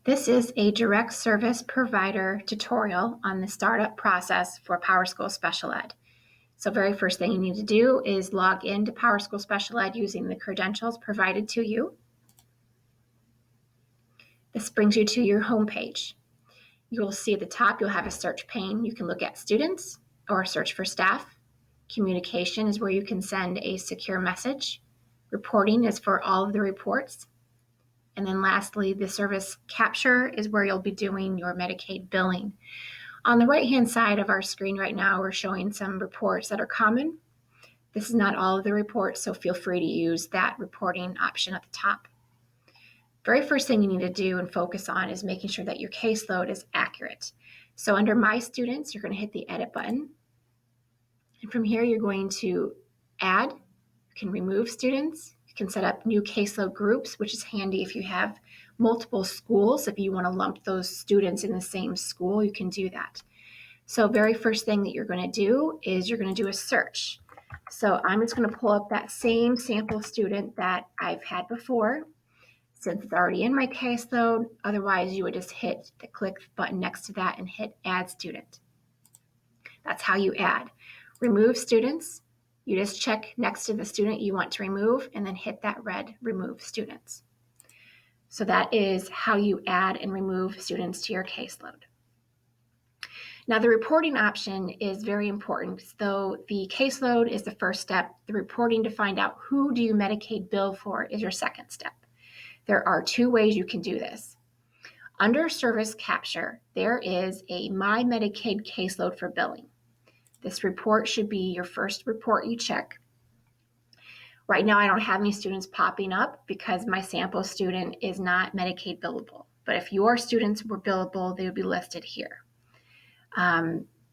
This is a direct service provider tutorial on the startup process for PowerSchool Special Ed. So very first thing you need to do is log into PowerSchool Special Ed using the credentials provided to you. This brings you to your home page. You will see at the top you'll have a search pane. You can look at students or search for staff. Communication is where you can send a secure message. Reporting is for all of the reports. And then lastly, the service capture is where you'll be doing your Medicaid billing. On the right-hand side of our screen right now, we're showing some reports that are common. This is not all of the reports, so feel free to use that reporting option at the top. Very first thing you need to do and focus on is making sure that your caseload is accurate. So under My Students, you're going to hit the Edit button. And from here, you're going to add. You can remove students. You can set up new caseload groups, which is handy if you have multiple schools. If you want to lump those students in the same school, you can do that. So very first thing that you're going to do is you're going to do a search. So I'm just going to pull up that same sample student that I've had before, since it's already in my caseload. Otherwise, you would just hit the click button next to that and hit Add Student. That's how you add. Remove students. You just check next to the student you want to remove and then hit that red Remove Students. So that is how you add and remove students to your caseload. Now the reporting option is very important. Though the caseload is the first step, the reporting to find out who do you Medicaid bill for is your second step. There are two ways you can do this. Under Service Capture, there is a My Medicaid caseload for billing. This report should be your first report you check. Right now, I don't have any students popping up because my sample student is not Medicaid billable. But if your students were billable, they would be listed here.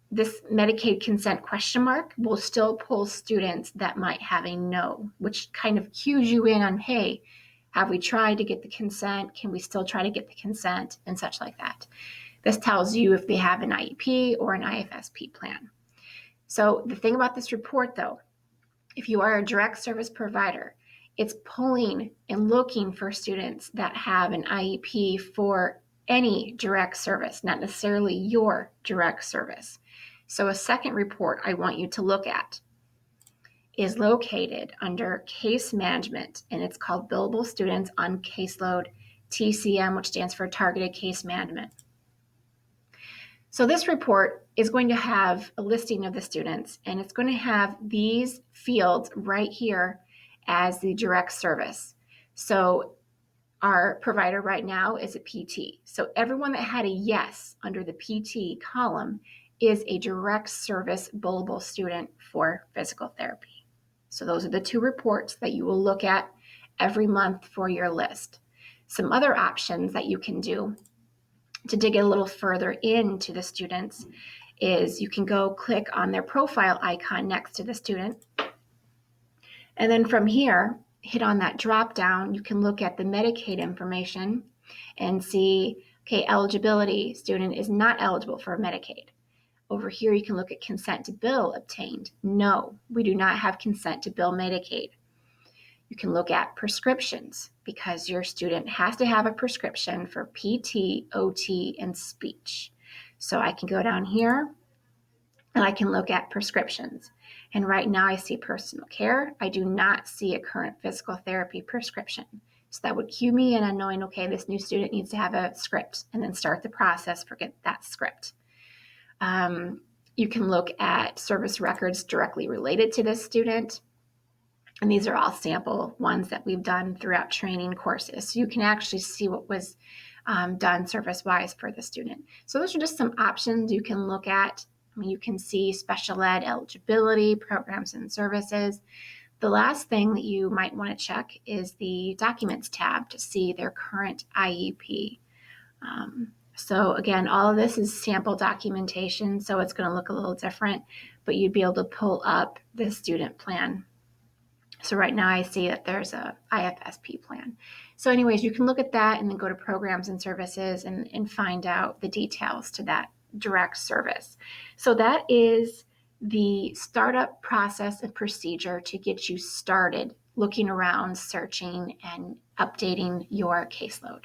This Medicaid consent question mark will still pull students that might have a no, which kind of cues you in on, hey, have we tried to get the consent? Can we still try to get the consent? And such like that. This tells you if they have an IEP or an IFSP plan. So the thing about this report, though, if you are a direct service provider, it's pulling and looking for students that have an IEP for any direct service, not necessarily your direct service. So a second report I want you to look at is located under Case Management, and it's called Billable Students on Caseload TCM, which stands for Targeted Case Management. So this report is going to have a listing of the students, and it's going to have these fields right here as the direct service. So our provider right now is a PT. So everyone that had a yes under the PT column is a direct service billable student for physical therapy. So those are the two reports that you will look at every month for your list. Some other options that you can do to dig a little further into the students is you can go click on their profile icon next to the student. And then from here, hit on that drop down. You can look at the Medicaid information and see, okay, eligibility, student is not eligible for Medicaid. Over here, you can look at consent to bill obtained. No, we do not have consent to bill Medicaid. You can look at prescriptions because your student has to have a prescription for PT, OT, and speech. So I can go down here and I can look at prescriptions. And right now I see personal care. I do not see a current physical therapy prescription. So that would cue me in on knowing, okay, this new student needs to have a script and then start the process for get that script. You can look at service records directly related to this student. And these are all sample ones that we've done throughout training courses. So you can actually see what was done service-wise for the student. So those are just some options you can look at. I mean, you can see special ed eligibility, programs and services. The last thing that you might want to check is the Documents tab to see their current IEP. So again, all of this is sample documentation, so it's going to look a little different, but you'd be able to pull up the student plan. So right now I see that there's a IFSP plan. So anyways, you can look at that and then go to programs and services and find out the details to that direct service. So that is the startup process and procedure to get you started looking around, searching, and updating your caseload.